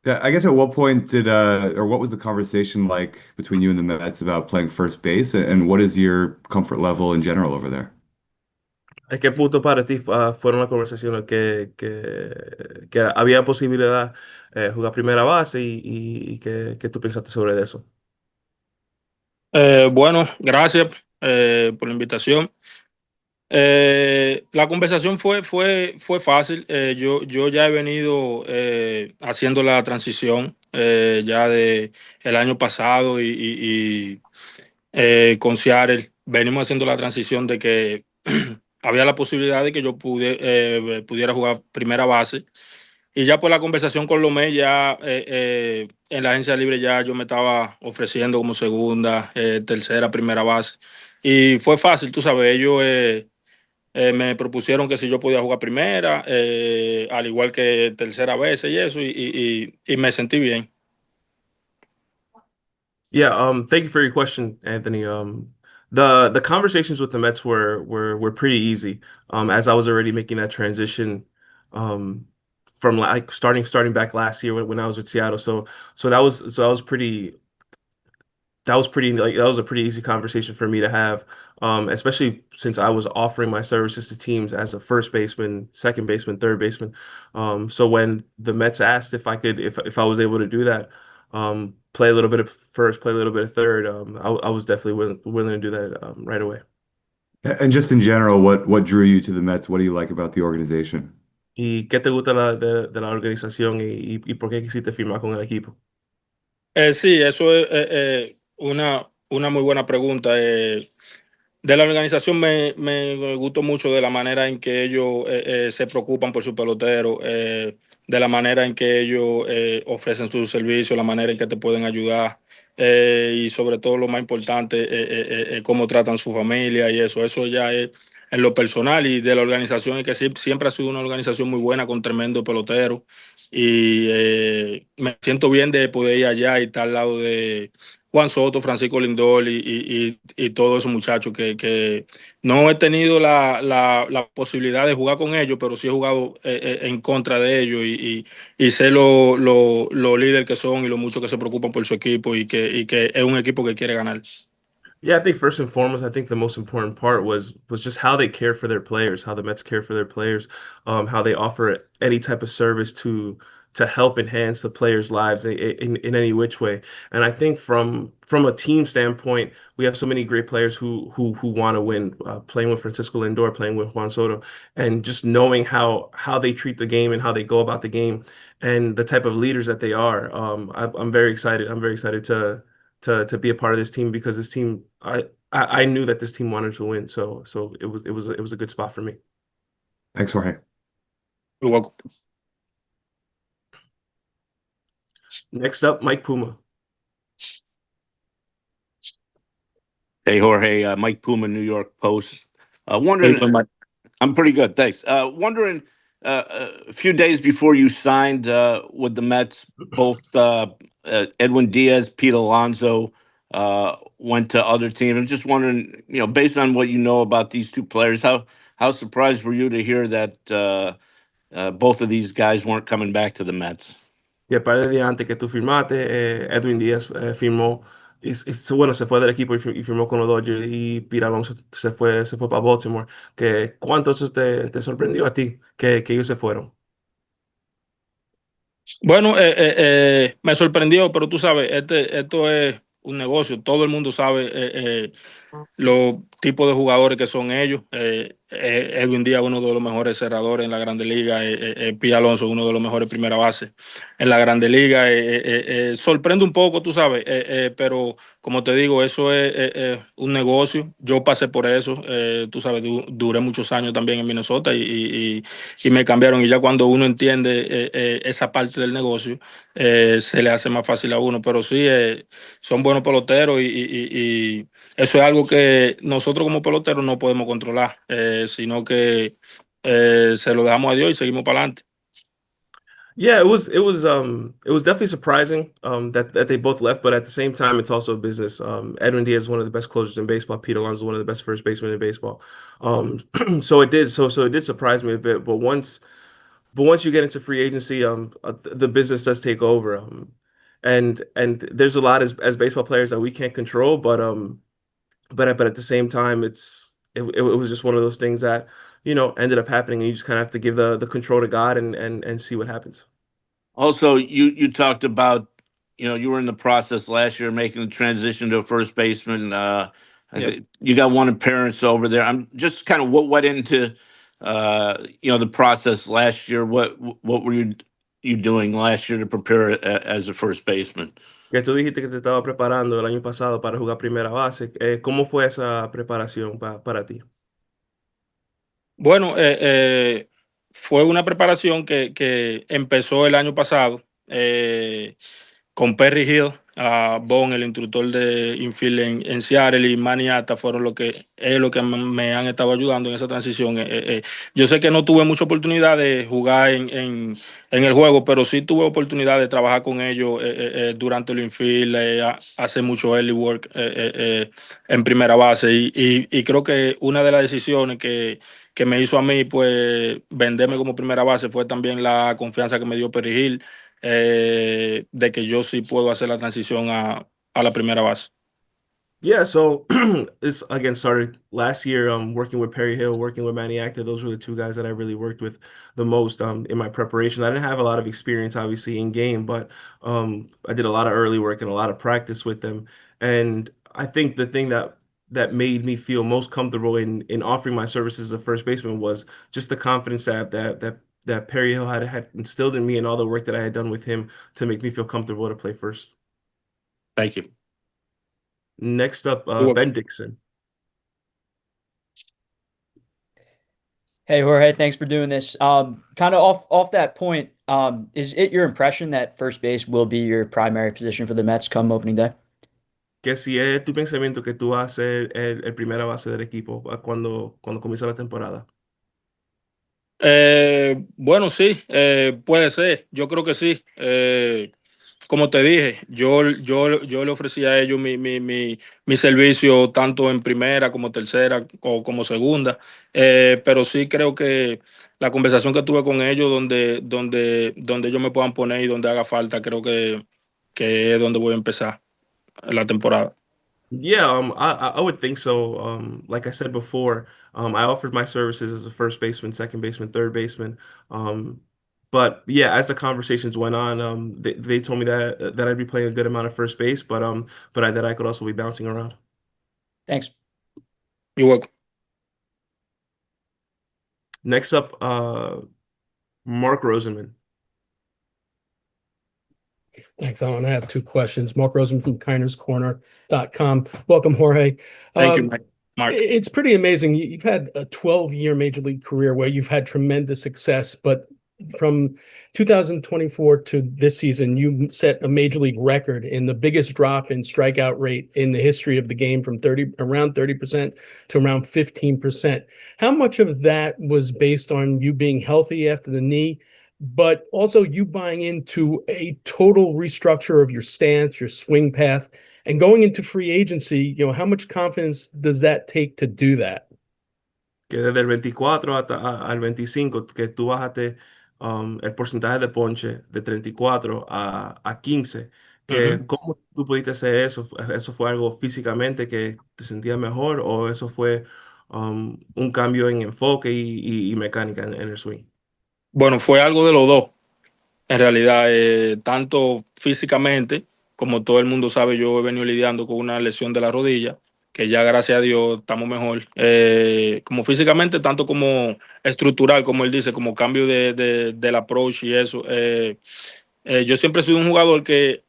Yeah, I guess at what point did or what was the conversation like between you and the Mets about playing first base, and what is your comfort level in general over there? ¿A qué punto para ti fueron las conversaciones que había posibilidad jugar primera base y que tú pensaste sobre eso? Bueno, gracias por la invitación. La conversación fue fácil. Yo ya he venido haciendo la transición ya de el año pasado y con Seattle venimos haciendo la transición de que había la posibilidad de que yo pudiera jugar primera base. Y ya por la conversación con Lomé, ya en la agencia libre ya yo me estaba ofreciendo como segunda, tercera, primera base. Y fue fácil, tú sabes, ellos me propusieron que si yo podía jugar primera, al igual que tercera vez y eso, y me sentí bien. Yeah, thank you for your question, Anthony. The conversations with the Mets were pretty easy. As I was already making that transition, um, from like starting back last year when I was with Seattle. So that was a pretty easy conversation for me to have, especially since I was offering my services to teams as a first baseman, second baseman, third baseman. So when the Mets asked if I was able to do that, play a little bit of first, play a little bit of third, I was definitely willing to do that right away. And just in general, what drew you to the Mets? What do you like about the organization? ¿Y qué te gusta de la organización y por qué quisiste firmar con el equipo? Sí, eso es una muy buena pregunta. De la organización me gustó mucho de la manera en que ellos se preocupan por su pelotero, de la manera en que ellos ofrecen sus servicios, la manera en que te pueden ayudar y sobre todo lo más importante, cómo tratan su familia y eso. Eso ya es en lo personal y de la organización es que siempre ha sido una organización muy buena con tremendo pelotero y me siento bien de poder ir allá y estar al lado de Juan Soto, Francisco Lindor y todos esos muchachos que no he tenido la posibilidad de jugar con ellos, pero sí he jugado en contra de ellos y sé lo líder que son y lo mucho que se preocupan por su equipo y que es un equipo que quiere ganar. Yeah, I think first and foremost, I think the most important part was just how they care for their players, how the Mets care for their players, how they offer any type of service to help enhance the players' lives in any which way. And I think from a team standpoint, we have so many great players who want to win. Playing with Francisco Lindor, playing with Juan Soto, and just knowing how they treat the game and how they go about the game, and the type of leaders that they are. I'm very excited. I'm very excited to be a part of this team because this team I knew that this team wanted to win, so it was a good spot for me. Thanks, Jorge. Igual. Next up, Mike Puma. Hey, Jorge, Mike Puma, New York Post. How you Wondering, doing, Mike? I'm pretty good, thanks. Wondering, a few days before you signed with the Mets, both Edwin Diaz, Pete Alonso went to other teams. I'm just wondering, based on what you know about these two players, how surprised were you to hear that both of these guys weren't coming back to the Mets? Y el par de días antes que tú firmaste, Edwin Díaz firmó, bueno, se fue del equipo y firmó con los Dodgers y Pete Alonso se fue para Baltimore. ¿Cuánto eso te sorprendió a ti que ellos se fueron? Bueno, me sorprendió, pero tú sabes, esto es un negocio. Todo el mundo sabe los tipos de jugadores que son ellos. Edwin Díaz, uno de los mejores cerradores en la Grande Liga. Pete Alonso, uno de los mejores primera base en la Grande Liga. Sorprende un poco, tú sabes, pero como te digo, eso es un negocio. Yo pasé por eso. Tú sabes, duré muchos años también en Minnesota y me cambiaron. Y ya cuando uno entiende esa parte del negocio, se le hace más fácil a uno. Pero sí, son buenos peloteros y eso es algo que nosotros como peloteros no podemos controlar, sino que se lo dejamos a Dios y seguimos para adelante. Yeah, it was definitely surprising that they both left, but at the same time, it's also a business. Edwin Diaz is one of the best closers in baseball. Pete Alonso is one of the best first basemen in baseball. So it did surprise me a bit. but once you get into free agency, the business does take over. And there's a lot as baseball players that we can't control, but at the same time, it was just one of those things that, ended up happening, and you just kind of have to give the control to God and see what happens. Also, you talked about, you were in the process last year making the transition to a first baseman. I Yep. think you got one appearance over there. I'm just kind of what went into the process last year. What were you doing last year to prepare as a first baseman? Que tú dijiste que te estaba preparando el año pasado para jugar primera base. ¿Cómo fue esa preparación para ti? Bueno, fue una preparación que empezó el año pasado con Perry Hill, Bon, el instructor de infield en Seattle, y Manny Ata fueron lo que me han estado ayudando en esa transición. Yo sé que no tuve mucha oportunidad de jugar en el juego, pero sí tuve oportunidad de trabajar con ellos durante el infield, hacer mucho early work en primera base, y creo que una de las decisiones que me hizo a mí pues venderme como primera base fue también la confianza que me dio Perry Hill, de que yo sí puedo hacer la transición a la primera base. Yeah, so this again started last year. Working with Perry Hill, working with Manny Acta. Those were the two guys that I really worked with the most. In my preparation, I didn't have a lot of experience, obviously, in game, but I did a lot of early work and a lot of practice with them. And I think the thing that made me feel most comfortable in offering my services as a first baseman was just the confidence that Perry Hill had instilled in me, and all the work that I had done with him to make me feel comfortable to play first. Thank you. Next up, You're welcome. Ben Dixon. Hey Jorge, thanks for doing this. Kind of off that point, is it your impression that first base will be your primary position for the Mets come opening day? Que si es tu pensamiento que tú vas a ser el primera base del equipo cuando comienza la temporada. Bueno, sí, puede ser. Yo creo que sí. Como te dije, yo le ofrecí a ellos mi servicio tanto en primera como tercera o como segunda. Pero sí creo que la conversación que tuve con ellos, donde ellos me puedan poner y donde haga falta, creo que es donde voy a empezar la temporada. Yeah, I would think so. Like I said before, I offered my services as a first baseman, second baseman, third baseman. Um, but yeah, as the conversations went on, they told me that I'd be playing a good amount of first base, but that I could also be bouncing around. Thanks. You're welcome. Next up, Mark Rosenman. Thanks, Alan. I have two questions. Mark Rosen from KinersCorner.com. Welcome, Jorge. Thank you, Mark. It's pretty amazing. You've had a 12-year major league career where you've had tremendous success, but from 2024 to this season, you set a major league record in the biggest drop in strikeout rate in the history of the game, from around 30% to around 15%. How much of that was based on you being healthy after the knee, but also you buying into a total restructure of your stance, your swing path, and going into free agency? How much confidence does that take to do that? Que desde el 24 al 25, que tú bajaste el porcentaje de ponche de 34 a 15, que ¿cómo tú pudiste hacer eso? ¿Eso fue algo físicamente que te sentías mejor, o eso fue un cambio en enfoque y mecánica en el swing? Bueno, fue algo de los dos. En realidad, tanto físicamente, como todo el mundo sabe, yo he venido lidiando con una lesión de la rodilla, que ya gracias a Dios estamos mejor. Como físicamente, tanto como estructural, como él dice, como cambio del approach y eso. Yo siempre he sido un jugador que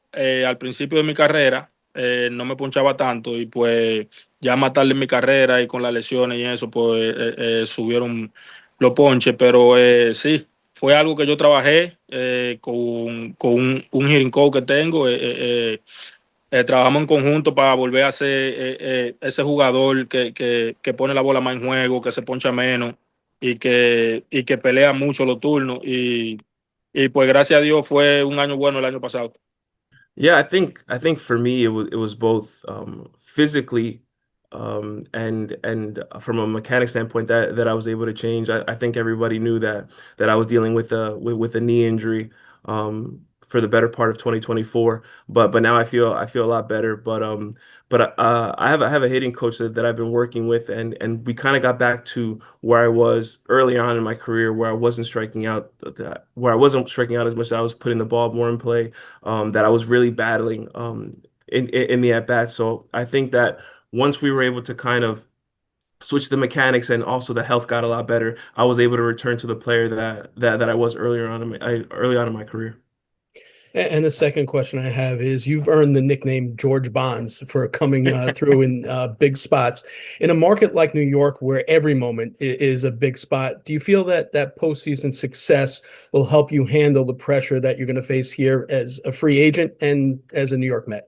al principio de mi carrera no me ponchaba tanto, y pues ya más tarde en mi carrera y con las lesiones y eso, pues subieron los ponches, pero sí. Fue algo que yo trabajé con un hitting coach que tengo. Trabajamos en conjunto para volver a ser ese jugador que pone la bola más en juego, que se poncha menos y que pelea mucho los turnos. Y pues gracias a Dios fue un año bueno el año pasado. Yeah, I think for me it was both physically and from a mechanic standpoint that I was able to change. I think everybody knew that I was dealing with a knee injury for the better part of 2024. But now I feel a lot better. But I have a hitting coach that I've been working with, and we kind of got back to where I was early on in my career, where I wasn't striking out as much. I was putting the ball more in play, that I was really battling in the at bat. So I think that once we were able to kind of switch the mechanics and also the health got a lot better, I was able to return to the player that I was early on in my career. And the second question I have is you've earned the nickname George Bonds for coming through in big spots. In a market like New York, where every moment is a big spot, do you feel that that postseason success will help you handle the pressure that you're going to face here as a free agent and as a New York Met?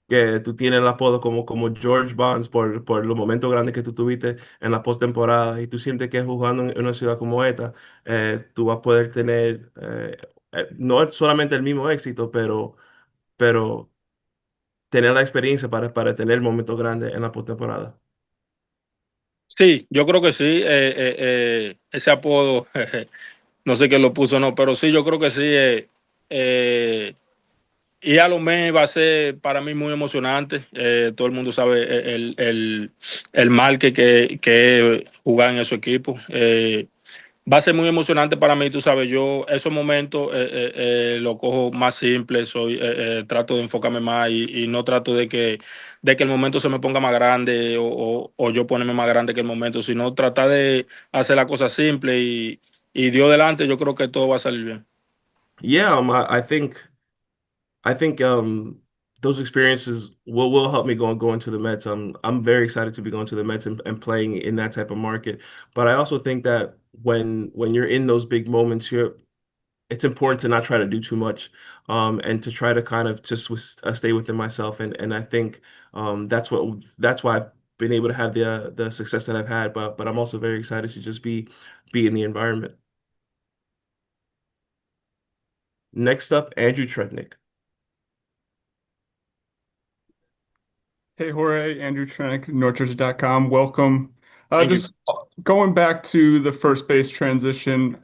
Que tú tienes el apodo como George Barnes por los momentos grandes que tú tuviste en la postemporada y tú sientes que jugando en una ciudad como esta, tú vas a poder tener no solamente el mismo éxito, pero tener la experiencia para tener momentos grandes en la postemporada. Sí, yo creo que sí. Ese apodo, no sé quién lo puso o no, pero sí, yo creo que sí. Eh, y a lo mejor va a ser para mí muy emocionante. Todo el mundo sabe el mal que es jugar en ese equipo. Va a ser muy emocionante para mí, tú sabes, yo esos momentos lo cojo más simple, trato de enfocarme más y no trato de que el momento se me ponga más grande o yo ponerme más grande que el momento, sino tratar de hacer la cosa simple y Dios delante, yo creo que todo va a salir bien. Yeah, I think those experiences will help me go into the Mets. I'm very excited to be going to the Mets and playing in that type of market. But I also think that when you're in those big moments, it's important to not try to do too much, and to try to kind of just stay within myself. And I think that's why I've been able to have the success that I've had. But I'm also very excited to just be in the environment. Next up, Andrew Tretnick. Hey, Jorge, Andrew Trenick, NorthJersey.com. Welcome. Thank you. Just going back to the first base transition,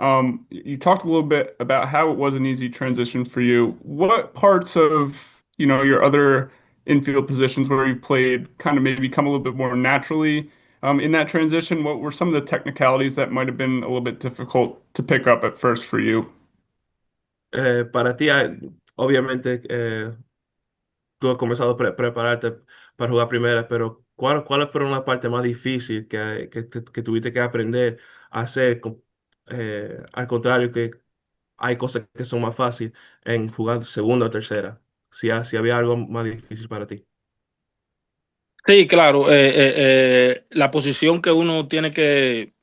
you talked a little bit about how it was an easy transition for you. What parts of, your other infield positions where you played kind of maybe come a little bit more naturally in that transition? What were some of the technicalities that might have been a little bit difficult to pick up at first for you? Para ti, obviamente, tú has comenzado a prepararte para jugar primera, pero ¿cuáles fueron las partes más difíciles que tuviste que aprender a hacer? Al contrario, que hay cosas que son más fáciles en jugar segunda o tercera. Si había algo más difícil para ti. Sí, claro, la posición que uno tiene que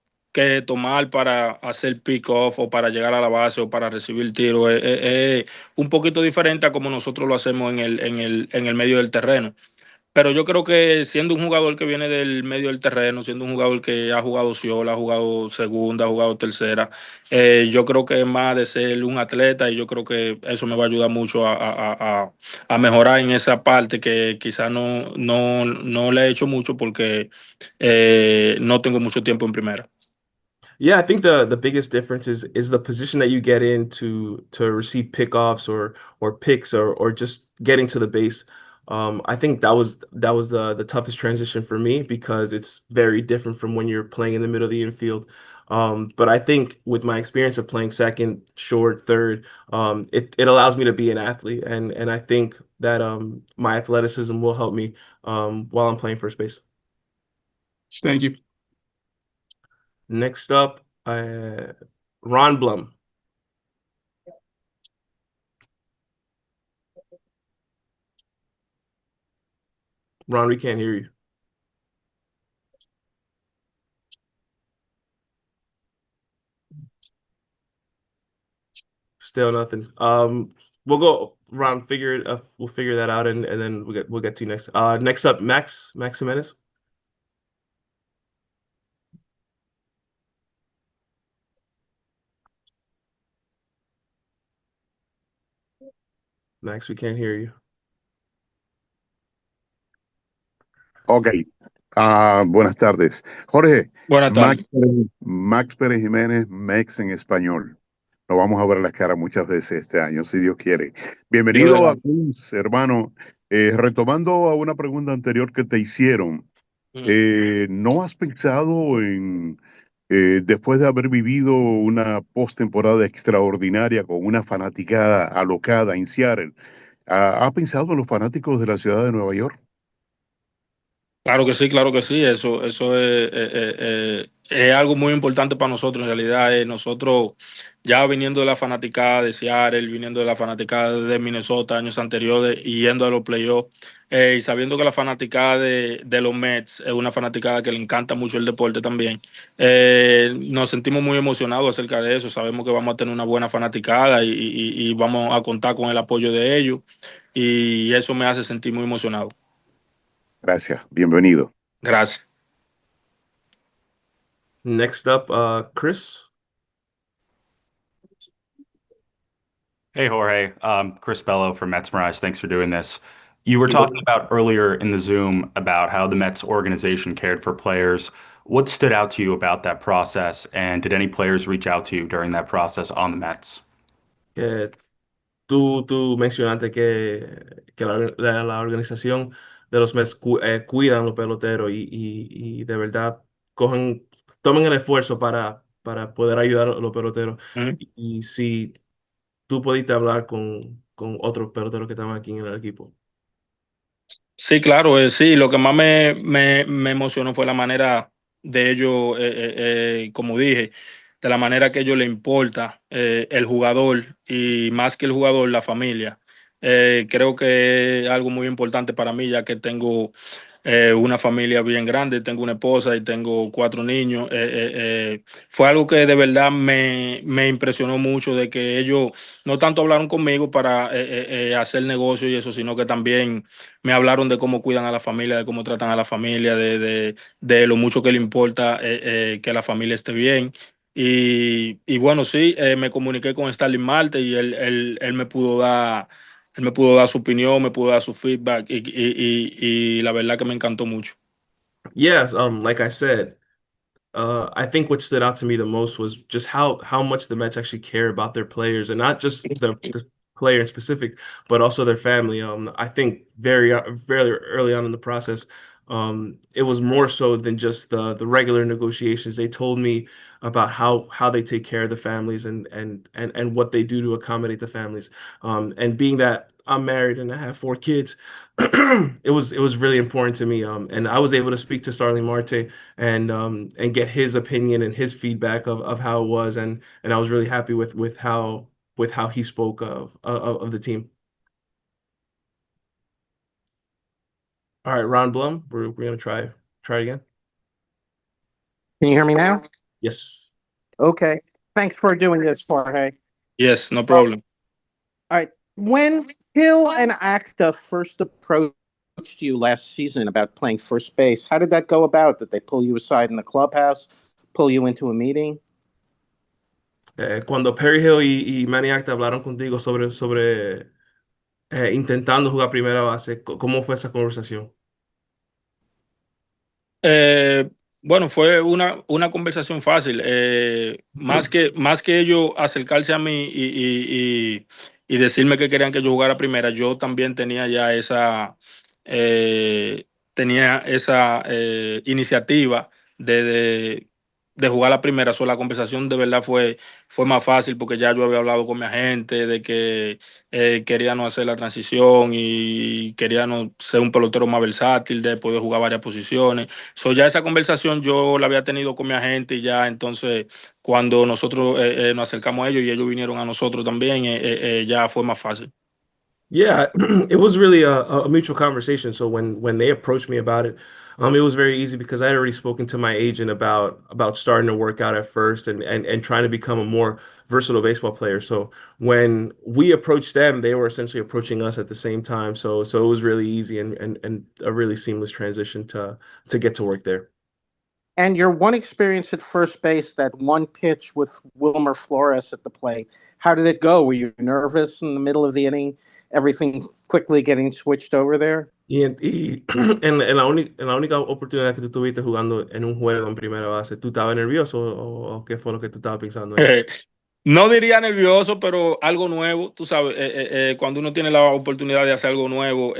tomar para hacer pick-off o para llegar a la base o para recibir tiro es un poquito diferente a como nosotros lo hacemos en el medio del terreno. Pero yo creo que siendo un jugador que viene del medio del terreno, siendo un jugador que ha jugado Ciola, ha jugado segunda, ha jugado tercera, yo creo que es más de ser un atleta y yo creo que eso me va a ayudar mucho a mejorar en esa parte que quizás no le he hecho mucho porque no tengo mucho tiempo en primera. Yeah, I think the biggest difference is the position that you get in to receive pickoffs or picks or just getting to the base. I think that was the toughest transition for me because it's very different from when you're playing in the middle of the infield. But I think with my experience of playing second, short, third, it allows me to be an athlete, and I think that my athleticism will help me while I'm playing first base. Thank you. Next up, Ron Blum. Ron, we can't hear you. Still nothing. We'll go, Ron. Figure it. We'll figure that out, and then we'll get to you next. Next up, Max Jimenez. Max, we can't hear you. Ok, Buenas tardes. Jorge, Buenas tardes. Max Pérez Jiménez, Mex en español. Nos vamos a ver la cara muchas veces este año, si Dios quiere. Dios Bienvenido a adelante. Queens, hermano. Retomando a una pregunta anterior que te hicieron, Mm. ¿no has pensado después de haber vivido una postemporada extraordinaria con una fanaticada alocada en Seattle, ¿ha pensado en los fanáticos de la ciudad de Nueva York? Claro que sí, claro que sí. Eso es algo muy importante para nosotros. En realidad, nosotros ya viniendo de la fanaticada de Seattle, viniendo de la fanaticada de Minnesota años anteriores y yendo a los playoffs, y sabiendo que la fanaticada de los Mets es una fanaticada que le encanta mucho el deporte también, nos sentimos muy emocionados acerca de eso. Sabemos que vamos a tener una buena fanaticada y vamos a contar con el apoyo de ellos y eso me hace sentir muy emocionado. Gracias, bienvenido. Gracias. Next up, Chris. Hey, Jorge. Chris Bello from Mets Mirage. Thanks for doing this. You were You're talking welcome. about earlier in the Zoom about how the Mets organization cared for players. What stood out to you about that process, and did any players reach out to you during that process on the Mets? Eh, tú mencionaste que la organización de los Mets cuidan los peloteros y de verdad tomen el esfuerzo para poder ayudar a los peloteros. Y si tú pudiste hablar con otros peloteros que estaban aquí en el equipo. Sí, claro, sí, lo que más me emocionó fue la manera de ellos, como dije, de la manera que a ellos le importa el jugador y más que el jugador, la familia. Creo que es algo muy importante para mí, ya que tengo una familia bien grande, tengo una esposa y tengo 4 niños. Fue algo que de verdad me impresionó mucho de que ellos no tanto hablaron conmigo para hacer negocio y eso, sino que también me hablaron de cómo cuidan a la familia, de cómo tratan a la familia, de lo mucho que le importa que la familia esté bien. Y bueno, sí, me comuniqué con Starling Marte y él me pudo dar su opinión, me pudo dar su feedback y la verdad que me encantó mucho. Yes, like I said, I think what stood out to me the most was just how much the Mets actually care about their players, and not just the player in specific, but also their family. I think very early on in the process, it was more so than just the regular negotiations. They told me about how they take care of the families and what they do to accommodate the families. And being that I'm married and I have 4 kids, it was really important to me. And I was able to speak to Starling Marte and get his opinion and his feedback of how it was, and I was really happy with how he spoke of the team. All right, Ron Blum, we're gonna try again. Can you hear me now? Yes. Okay. Thanks for doing this, Jorge. Yes, no problem. All right. When Hill and Acta first approached you last season about playing first base, how did that go about? Did they pull you aside in the clubhouse, pull you into a meeting? Cuando Perry Hill y Manny Acta hablaron contigo sobre intentando jugar primera base, ¿cómo fue esa conversación? Eh, bueno, fue una conversación fácil. Más que ellos acercarse a mí y decirme que querían que yo jugara primera, yo también tenía ya esa iniciativa de, de, de jugar la primera. So, la conversación de verdad fue más fácil porque ya yo había hablado con mi agente de que quería no hacer la transición y quería no ser un pelotero más versátil, de poder jugar varias posiciones. So, ya esa conversación yo la había tenido con mi agente y ya entonces cuando nosotros nos acercamos a ellos y ellos vinieron a nosotros también, ya fue más fácil. Yeah, it was really a mutual conversation. So when they approached me about it, it was very easy because I had already spoken to my agent about starting to work out at first and trying to become a more versatile baseball player. So when we approached them, they were essentially approaching us at the same time. So it was really easy and a really seamless transition to get to work there. And your one experience at first base, that one pitch with Wilmer Flores at the plate, how did it go? Were you nervous in the middle of the inning? Everything quickly getting switched over there? Y en la única oportunidad que tú tuviste jugando en un juego en primera base, ¿tú estabas nervioso o qué fue lo que tú estabas pensando ahí? No diría nervioso, pero algo nuevo. Tú sabes, cuando uno tiene la oportunidad de hacer algo nuevo,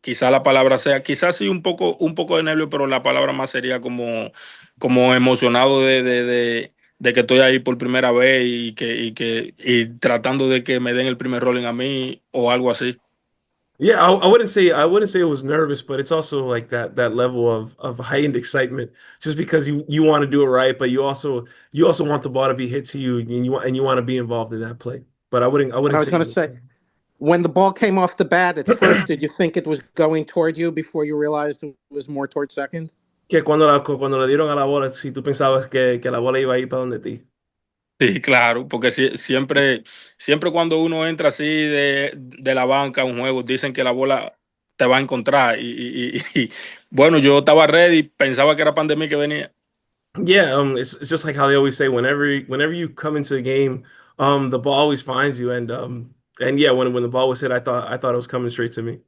quizá la palabra sea, quizás sí un poco de nervio, pero la palabra más sería como emocionado de que estoy ahí por primera vez y tratando de que me den el primer rolling a mí o algo así. Yeah, I wouldn't say it was nervous, but it's also like that level of heightened excitement just because you want to do it right, but you also want the ball to be hit to you and you want to be involved in that play. But I And I wouldn't was say going to say, when the ball came off the bat at first, did you think it was going toward you before you realized it was more toward second? que cuando le dieron a la bola, si tú pensabas que la bola iba a ir para donde ti. Sí, claro, porque siempre cuando uno entra así de la banca a un juego, dicen que la bola te va a encontrar. Bueno, yo estaba ready, pensaba que era pandemia que venía. Yeah, it's just like how they always say whenever you come into the game, the ball always finds you and yeah, when the ball was hit, I thought it was coming straight to me.